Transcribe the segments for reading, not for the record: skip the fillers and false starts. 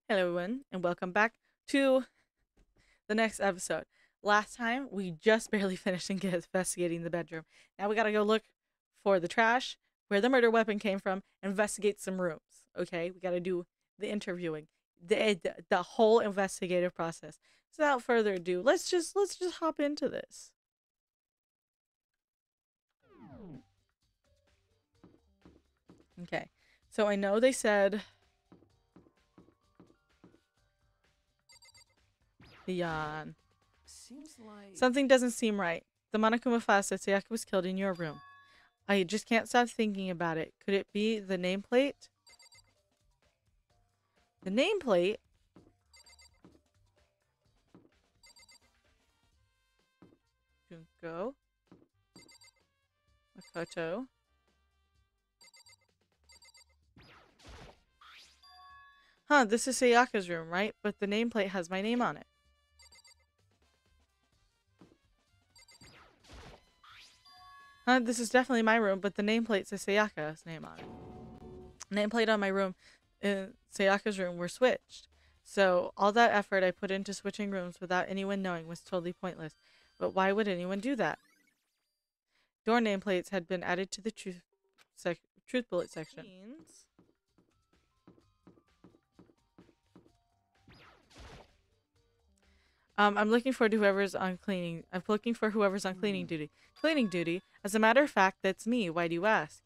Hello, everyone, and welcome back to the next episode. Last time, we just barely finished investigating the bedroom. Now we gotta go look for the trash, where the murder weapon came from, and investigate some rooms. Okay, we gotta do the interviewing, the whole investigative process. So without further ado, let's just hop into this. Okay, so I know they said the Seems like something doesn't seem right. The Monokuma Fast said Sayaka was killed in your room. I just can't stop thinking about it. Could it be the nameplate? The nameplate? Junko. Makoto. Huh, this is Sayaka's room, right? But the nameplate has my name on it. Huh, this is definitely my room, but the nameplate says Sayaka's name on it. Nameplate on my room in Sayaka's room were switched. So all that effort I put into switching rooms without anyone knowing was totally pointless. But why would anyone do that? Door nameplates had been added to the truth bullet section. I'm looking for whoever's on cleaning. I'm looking for whoever's on cleaning duty. Cleaning duty? As a matter of fact, that's me. Why do you ask?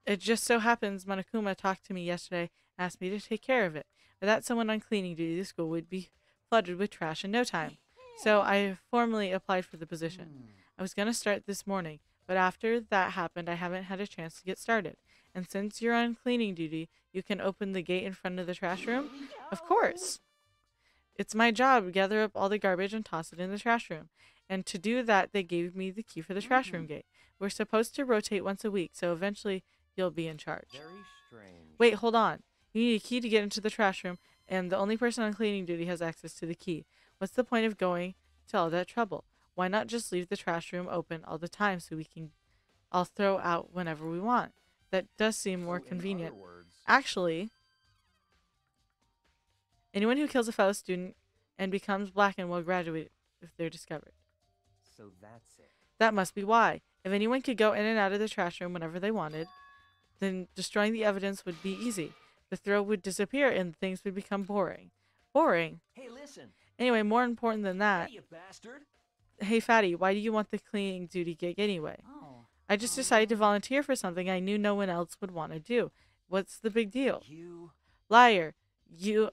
It just so happens Monokuma talked to me yesterday and asked me to take care of it. Without someone on cleaning duty, the school would be flooded with trash in no time. So I formally applied for the position. I was going to start this morning, but after that happened, I haven't had a chance to get started. And since you're on cleaning duty, you can open the gate in front of the trash room? Of course. It's my job to gather up all the garbage and toss it in the trash room. And to do that, they gave me the key for the trash room gate. We're supposed to rotate once a week, so eventually you'll be in charge. very strange. Wait, hold on. You need a key to get into the trash room, and the only person on cleaning duty has access to the key. What's the point of going to all that trouble? Why not just leave the trash room open all the time so we can all throw out whenever we want? That does seem more convenient. In other words, Actually, anyone who kills a fellow student and becomes blackened will graduate if they're discovered. so that's it. That must be why. If anyone could go in and out of the trash room whenever they wanted, then destroying the evidence would be easy. The thrill would disappear and things would become boring. Boring? Hey, listen. Anyway, more important than that. Hey, you bastard. Hey, Fatty, why do you want the cleaning duty gig anyway? I just decided to volunteer for something I knew no one else would want to do. What's the big deal? You. Liar.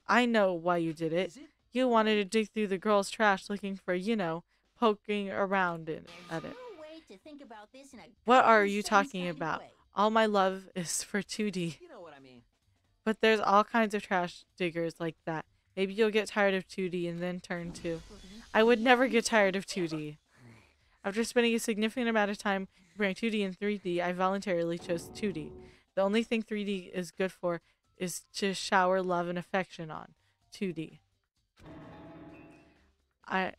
I know why you did it. Is it? You wanted to dig through the girls' trash looking for, poking around at it. What are you talking about? All my love is for 2D. You know what I mean. But there's all kinds of trash diggers like that. Maybe you'll get tired of 2D and then turn to... I would never get tired of 2D. After spending a significant amount of time comparing 2D and 3D, I voluntarily chose 2D. The only thing 3D is good for is to shower love and affection on. 2D. I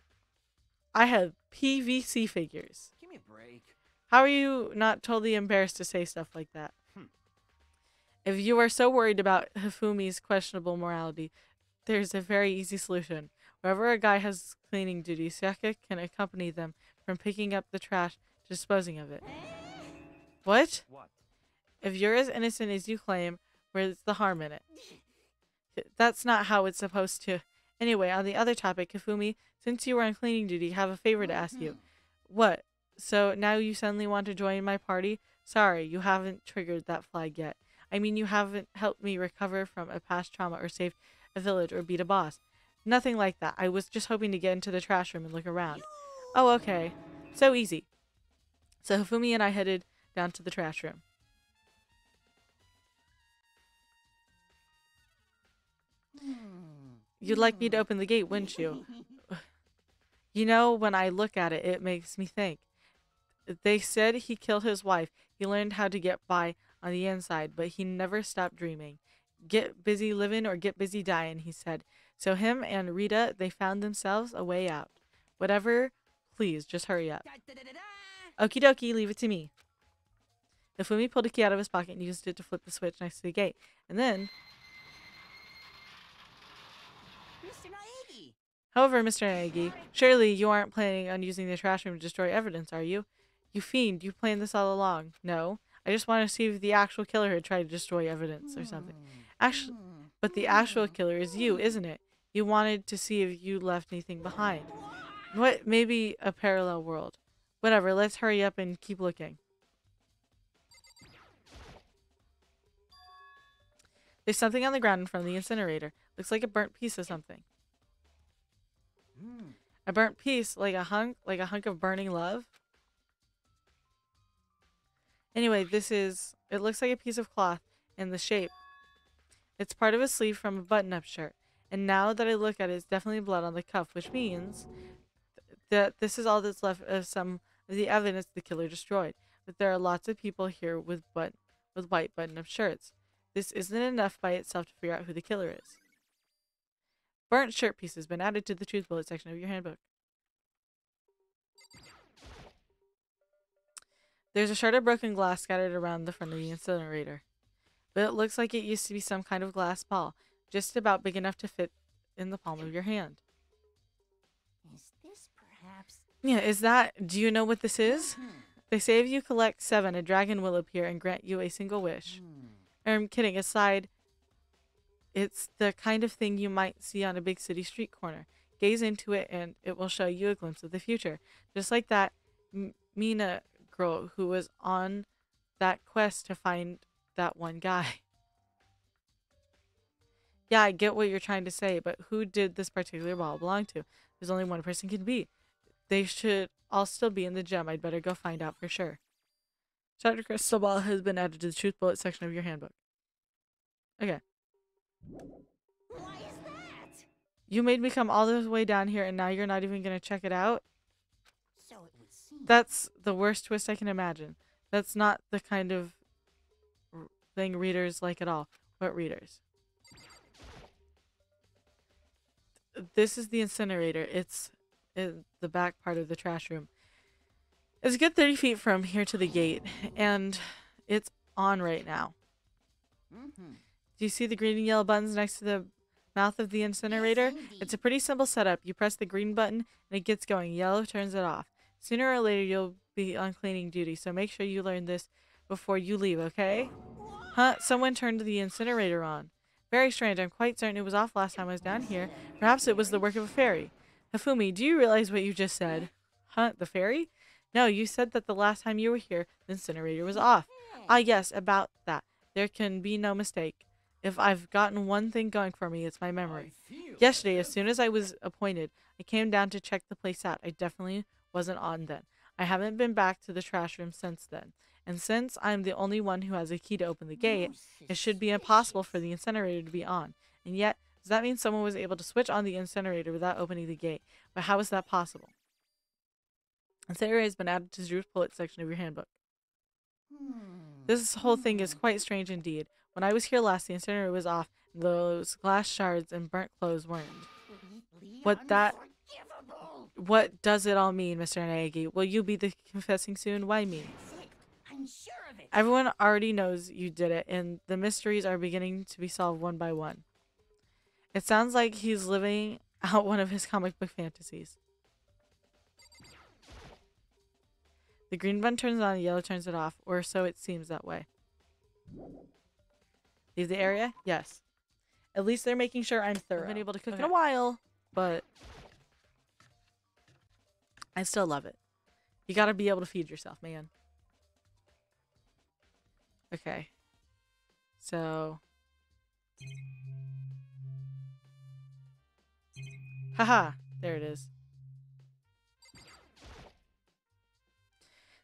have PVC figures. Give me a break. How are you not totally embarrassed to say stuff like that? If you are so worried about Hifumi's questionable morality, there's a very easy solution. Wherever a guy has cleaning duty, Sayaka can accompany them from picking up the trash to disposing of it. What? What? If you're as innocent as you claim, where's the harm in it? That's not how it's supposed to. Anyway, on the other topic, Hifumi, since you were on cleaning duty, I have a favor to ask you. What? So now you suddenly want to join my party? Sorry, you haven't triggered that flag yet. I mean, you haven't helped me recover from a past trauma or saved a village or beat a boss. Nothing like that. I was just hoping to get into the trash room and look around. Oh, okay. So easy. So Hifumi and I headed down to the trash room. You'd like me to open the gate, wouldn't you? When I look at it, it makes me think. They said he killed his wife. He learned how to get by on the inside, but he never stopped dreaming. Get busy living or get busy dying, he said. So him and Rita, they found themselves a way out. Whatever, please, just hurry up. Okie dokie, leave it to me. Ifumi pulled a key out of his pocket and used it to flip the switch next to the gate. And then... Mr. Naegi! However, Mr. Nagy, surely you aren't planning on using the trash room to destroy evidence, are you? You fiend, you planned this all along. No, I just want to see if the actual killer had tried to destroy evidence or something. Actually, but the actual killer is you, isn't it? You wanted to see if you left anything behind. What? Maybe a parallel world. Whatever, let's hurry up and keep looking. There's something on the ground in front of the incinerator. Looks like a burnt piece of something. A burnt piece, like a hunk of burning love. Anyway, it looks like a piece of cloth in the shape. It's part of a sleeve from a button-up shirt. And now that I look at it, it's definitely blood on the cuff, which means that this is all that's left of some of the evidence the killer destroyed. But there are lots of people here with white button-up shirts. This isn't enough by itself to figure out who the killer is. Burnt shirt piece has been added to the truth bullet section of your handbook. There's a shard of broken glass scattered around the front of the incinerator. But it looks like it used to be some kind of glass ball, just about big enough to fit in the palm of your hand. Is this perhaps... Yeah, do you know what this is? They say if you collect 7, a dragon will appear and grant you a single wish. I'm kidding aside, it's the kind of thing you might see on a big city street corner. Gaze into it and it will show you a glimpse of the future. Just like that Mina girl who was on that quest to find that one guy. Yeah, I get what you're trying to say, but who did this particular ball belong to? There's only one person can be. They should all still be in the gem. I'd better go find out for sure. Shattered crystal ball has been added to the truth bullet section of your handbook. Okay. Why is that? You made me come all the way down here and now you're not even going to check it out? So it would seem... That's the worst twist I can imagine. That's not the kind of thing readers like at all. What readers? This is the incinerator. It's in the back part of the trash room. It's a good 30 feet from here to the gate, and it's on right now. Do you see the green and yellow buttons next to the mouth of the incinerator? It's a pretty simple setup. You press the green button, and it gets going. Yellow turns it off. Sooner or later, you'll be on cleaning duty, so make sure you learn this before you leave, okay? Huh? Someone turned the incinerator on. Very strange. I'm quite certain it was off last time I was down here. Perhaps it was the work of a fairy. Hifumi, do you realize what you just said? Huh? The fairy? No, you said that the last time you were here, the incinerator was off. Ah, yes, about that. There can be no mistake. If I've gotten one thing going for me, it's my memory. Yesterday, as soon as I was appointed, I came down to check the place out. I definitely wasn't on then. I haven't been back to the trash room since then. And since I'm the only one who has a key to open the gate, it should be impossible for the incinerator to be on. And yet, does that mean someone was able to switch on the incinerator without opening the gate? But how is that possible? Incinerator has been added to the truth bullet section of your handbook. This whole thing is quite strange indeed. When I was here last, the incinerator was off, and those glass shards and burnt clothes weren't. What does it all mean, Mr. Naegi? Will you be the confessing soon? Why me? I'm sure of it. Everyone already knows you did it, and the mysteries are beginning to be solved one by one. It sounds like he's living out one of his comic book fantasies. The green button turns on, the yellow turns it off, or so it seems that way. Leave the area? Yes. At least they're making sure I'm thorough. I haven't been able to cook in a while, but I still love it. You gotta be able to feed yourself, man. Okay. So. Haha. There it is.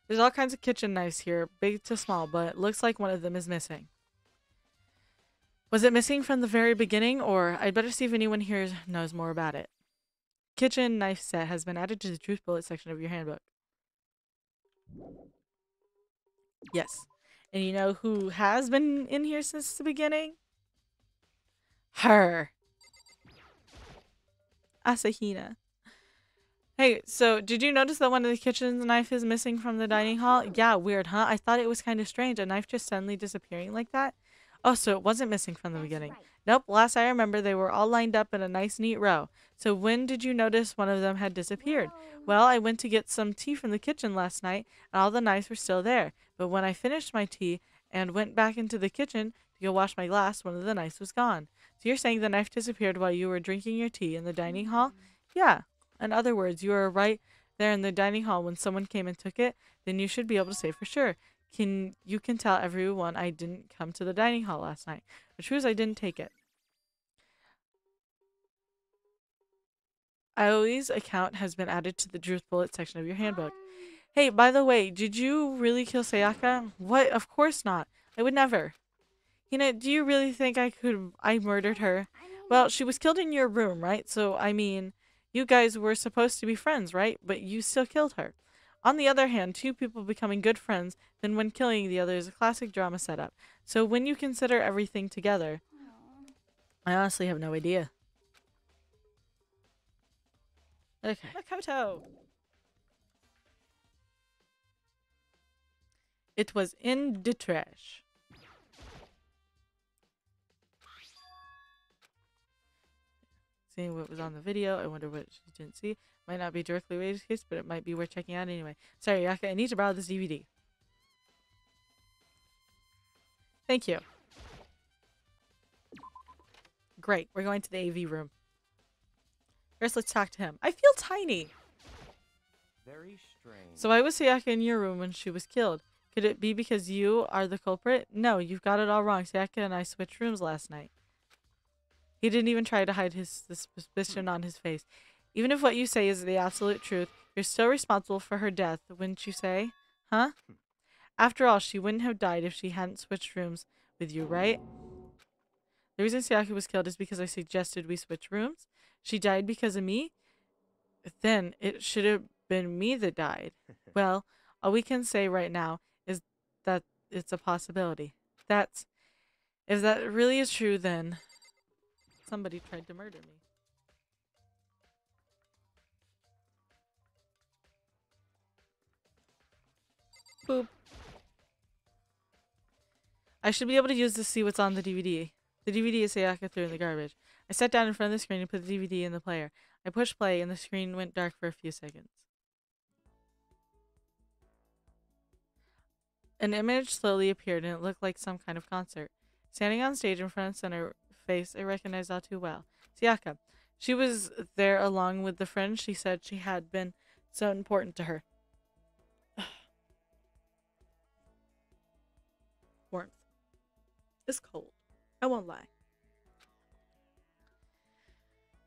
There's all kinds of kitchen knives here, big to small, but it looks like one of them is missing. Was it missing from the very beginning, or I'd better see if anyone here knows more about it. Kitchen knife set has been added to the truth bullet section of your handbook. Yes. And you know who has been in here since the beginning? Her. Asahina. Hey, so did you notice that one of the kitchen's knife is missing from the dining hall? Yeah, weird, huh? I thought it was kind of strange, a knife just suddenly disappearing like that. Oh, so it wasn't missing from the beginning. Right. Nope, last I remember they were all lined up in a nice neat row. So when did you notice one of them had disappeared? Well, I went to get some tea from the kitchen last night, and all the knives were still there. But when I finished my tea and went back into the kitchen to go wash my glass, one of the knives was gone. So you're saying the knife disappeared while you were drinking your tea in the dining hall? Yeah. In other words, you were right there in the dining hall when someone came and took it. Then you should be able to say for sure. You can tell everyone I didn't come to the dining hall last night. The truth is I didn't take it. Aoi's account has been added to the Truth Bullet section of your handbook. Hey, by the way, did you really kill Sayaka? What? Of course not. I would never. Hina, do you really think I murdered her? Well, she was killed in your room, right? So, I mean, you guys were supposed to be friends, right? But you still killed her. On the other hand, two people becoming good friends, then when killing the other is a classic drama setup. So when you consider everything together, I honestly have no idea. Okay. Makoto! It was in the trash. Seeing what was on the video, I wonder what she didn't see. Might not be directly related to the case, but it might be worth checking out anyway. Sorry, Yaka, I need to borrow this DVD. Thank you. Great, we're going to the AV room. First, let's talk to him. I feel tiny. Very strange. So why was Sayaka in your room when she was killed? Could it be because you are the culprit? No, you've got it all wrong. Sayaka and I switched rooms last night. He didn't even try to hide the suspicion on his face. Even if what you say is the absolute truth, you're still responsible for her death, wouldn't you say? Huh? After all, she wouldn't have died if she hadn't switched rooms with you, right? The reason Sayaka was killed is because I suggested we switch rooms. She died because of me? Then it should have been me that died. Well, all we can say right now is that it's a possibility. If that really is true, then somebody tried to murder me. Boop. I should be able to use this to see what's on the DVD. The DVD is Sayaka threw in the garbage. I sat down in front of the screen and put the DVD in the player. I pushed play and the screen went dark for a few seconds. An image slowly appeared and it looked like some kind of concert. Standing on stage in front of center face, I recognized all too well. Sayaka. She was there along with the friend she said she had been so important to her. Warmth. It's cold. I won't lie.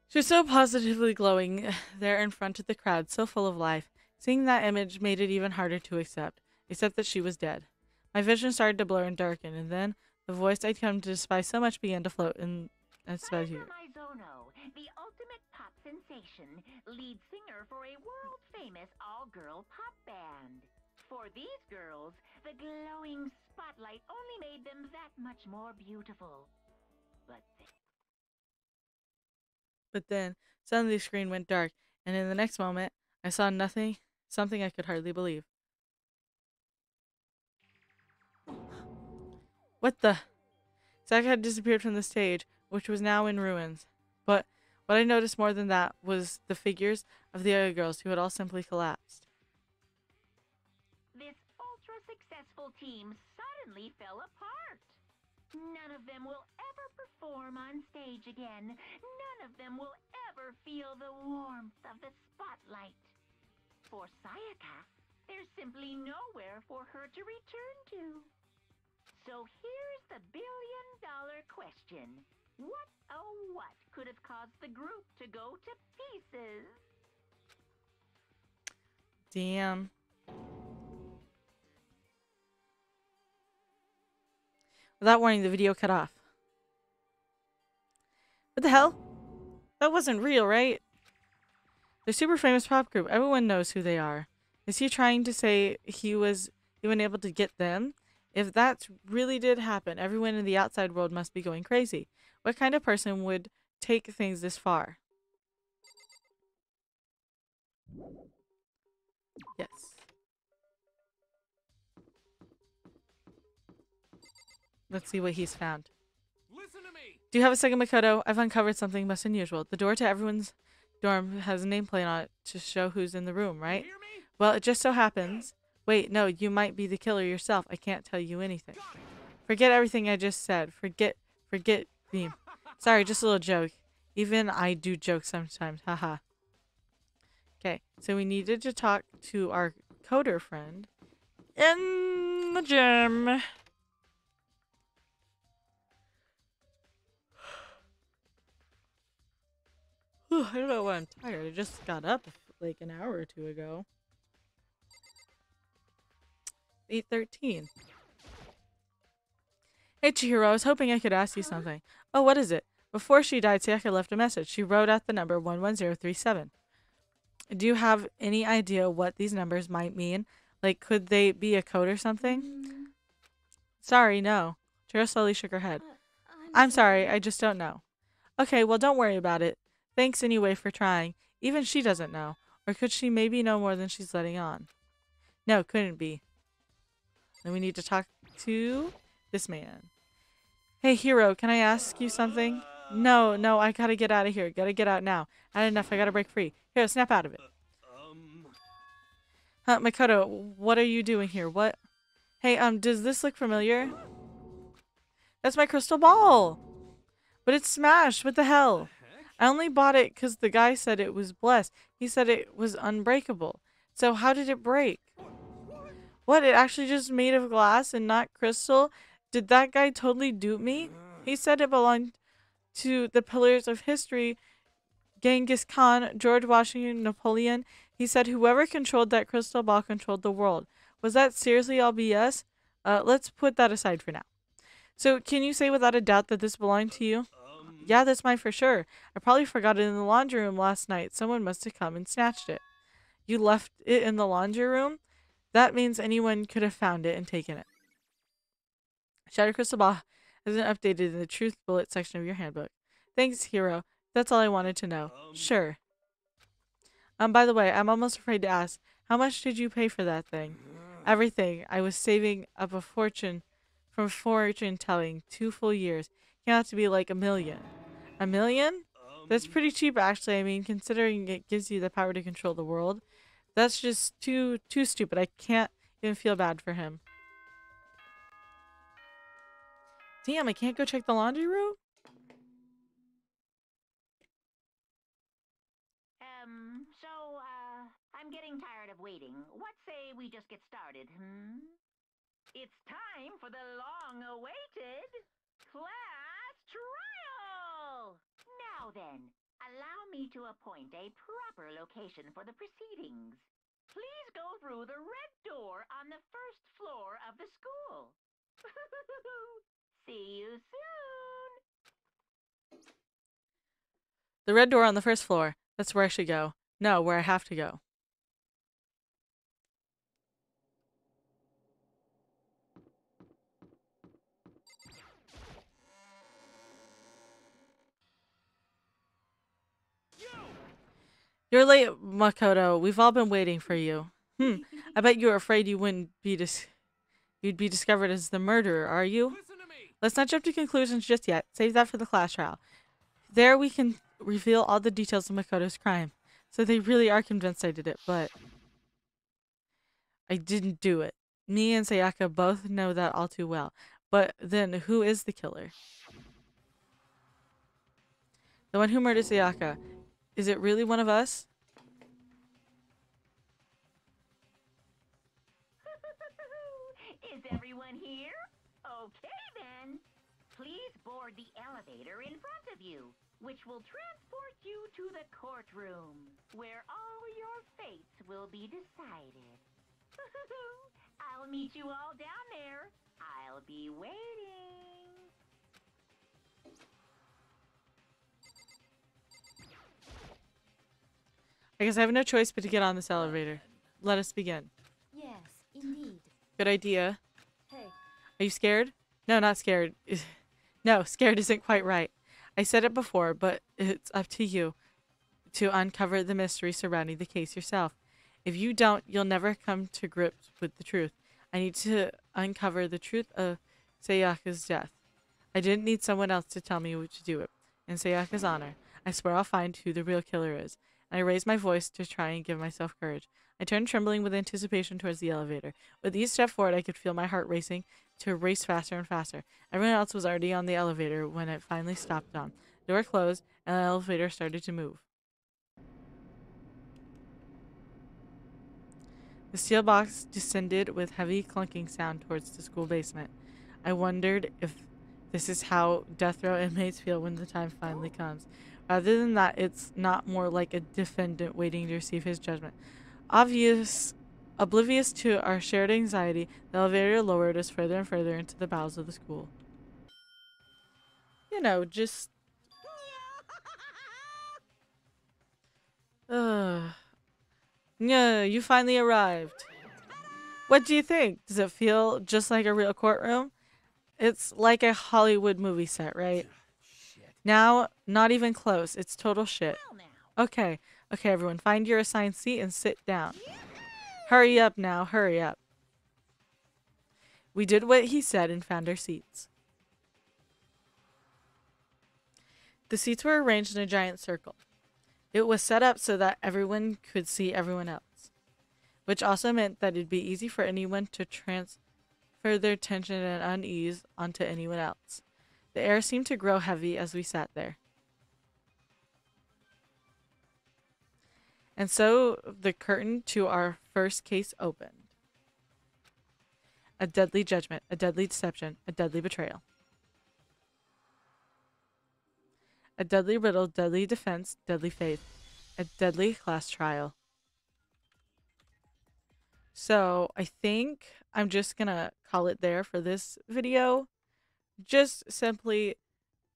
She was so positively glowing there in front of the crowd, so full of life. Seeing that image made it even harder to accept that she was dead. My vision started to blur and darken, and then the voice I'd come to despise so much began to float in inside here. Mizono, the ultimate pop sensation, lead singer for a world-famous all-girl pop band. For these girls, the glowing spotlight only made them that much more beautiful. But then, suddenly the screen went dark, and in the next moment, I saw something I could hardly believe. What the? Sayaka had disappeared from the stage, which was now in ruins. But what I noticed more than that was the figures of the other girls who had all simply collapsed. This ultra-successful team suddenly fell apart. None of them will ever perform on stage again. None of them will ever feel the warmth of the spotlight. For Sayaka, there's simply nowhere for her to return to. So here's the billion-dollar question. What, oh what, could have caused the group to go to pieces? Damn. Without warning, the video cut off. What the hell? That wasn't real, right? They're a super famous pop group. Everyone knows who they are. Is he trying to say he was even able to get them? If that really did happen, everyone in the outside world must be going crazy. What kind of person would take things this far? Yes. Let's see what he's found. Listen to me. Do you have a second, Makoto? I've uncovered something most unusual. The door to everyone's dorm has a nameplate on it to show who's in the room, right? Well, it just so happens... Wait, no, you might be the killer yourself. I can't tell you anything. Forget everything I just said. Forget me. Sorry, just a little joke. Even I do jokes sometimes. Haha. Okay, so we needed to talk to our coder friend in the gym. I don't know why I'm tired. I just got up like an hour or two ago. 8:13. Hey Chihiro, I was hoping I could ask you something. Oh, what is it? Before she died, Sayaka left a message. She wrote out the number 11037. Do you have any idea what these numbers might mean? Like, could they be a code or something? Sorry, no. Chihiro slowly shook her head. I'm sorry, I just don't know. Okay, well, don't worry about it. Thanks anyway for trying. Even she doesn't know. Or could she maybe know more than she's letting on? No, couldn't be. Then we need to talk to this man. Hey, Hero, can I ask you something? No, I gotta get out of here. Gotta get out now. I had enough. I gotta break free. Here, snap out of it. Makoto, what are you doing here? What? Hey, does this look familiar? That's my crystal ball! But it's smashed. What the hell? I only bought it because the guy said it was blessed. He said it was unbreakable. So how did it break? What? It actually just made of glass and not crystal? Did that guy totally dupe me? He said it belonged to the pillars of history. Genghis Khan, George Washington, Napoleon. He said whoever controlled that crystal ball controlled the world. Was that seriously all BS? Let's put that aside for now. So can you say without a doubt that this belonged to you? Yeah, that's mine for sure. I probably forgot it in the laundry room last night. Someone must have come and snatched it. You left it in the laundry room? That means anyone could have found it and taken it. Shattered Crystal Ball has been updated in the Truth Bullet section of your handbook. Thanks, Hero. That's all I wanted to know. Sure. By the way, I'm almost afraid to ask, how much did you pay for that thing? Everything. I was saving up a fortune from fortune telling 2 full years. Came out to be like $1 million. $1 million? That's pretty cheap, actually. I mean, considering it gives you the power to control the world. That's just too stupid. I can't even feel bad for him. Damn, I can't go check the laundry room? I'm getting tired of waiting. What say we just get started, It's time for the long-awaited class trial! Now then, allow me to appoint a proper location for the proceedings. Please go through the red door on the first floor of the school. See you soon! The red door on the first floor. That's where I should go. No, where I have to go. You're late, Makoto. We've all been waiting for you. I bet you were afraid you wouldn't be you'd be discovered as the murderer, are you? Let's not jump to conclusions just yet. Save that for the class trial. There we can reveal all the details of Makoto's crime. So they really are convinced I did it, but I didn't do it. Me and Sayaka both know that all too well. But then, who is the killer? The one who murdered Sayaka. Is it really one of us? Is everyone here? Okay then. Please board the elevator in front of you, which will transport you to the courtroom, where all your fates will be decided. I'll meet you all down there. I'll be waiting. I guess I have no choice but to get on this elevator. Let us begin. Yes, indeed. Good idea. Hey. Are you scared? No, not scared. No, scared isn't quite right. I said it before, but it's up to you to uncover the mystery surrounding the case yourself. If you don't, you'll never come to grips with the truth. I need to uncover the truth of Sayaka's death. I didn't need someone else to tell me to do it. In Sayaka's honor, I swear I'll find who the real killer is. And I raised my voice to try and give myself courage. I turned trembling with anticipation towards the elevator. With each step forward, I could feel my heart racing to race faster and faster. Everyone else was already on the elevator when it finally stopped on. The door closed, and the elevator started to move. The steel box descended with heavy clunking sound towards the school basement. I wondered if this is how death row inmates feel when the time finally comes. Rather than that, it's not more like a defendant waiting to receive his judgment. Oblivious to our shared anxiety, the elevator lowered us further and further into the bowels of the school. You know, just... Yeah, you finally arrived. What do you think? Does it feel just like a real courtroom? It's like a Hollywood movie set, right? Now, not even close. It's total shit. Okay, everyone, find your assigned seat and sit down. Hurry up now, hurry up. We did what he said and found our seats. The seats were arranged in a giant circle. It was set up so that everyone could see everyone else, which also meant that it'd be easy for anyone to transfer their tension and unease onto anyone else. The air seemed to grow heavy as we sat there. And so the curtain to our first case opened. A deadly judgment, a deadly deception, a deadly betrayal. A deadly riddle, deadly defense, deadly faith. A deadly class trial. So I think I'm just gonna call it there for this video. Just simply,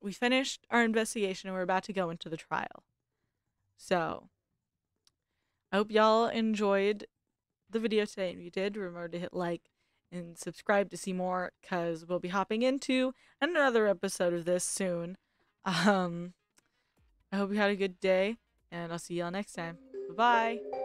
we finished our investigation and we're about to go into the trial. So I hope y'all enjoyed the video today. If you did, remember to hit like and subscribe to see more, because we'll be hopping into another episode of this soon. I hope you had a good day, and I'll see y'all next time. Bye-bye.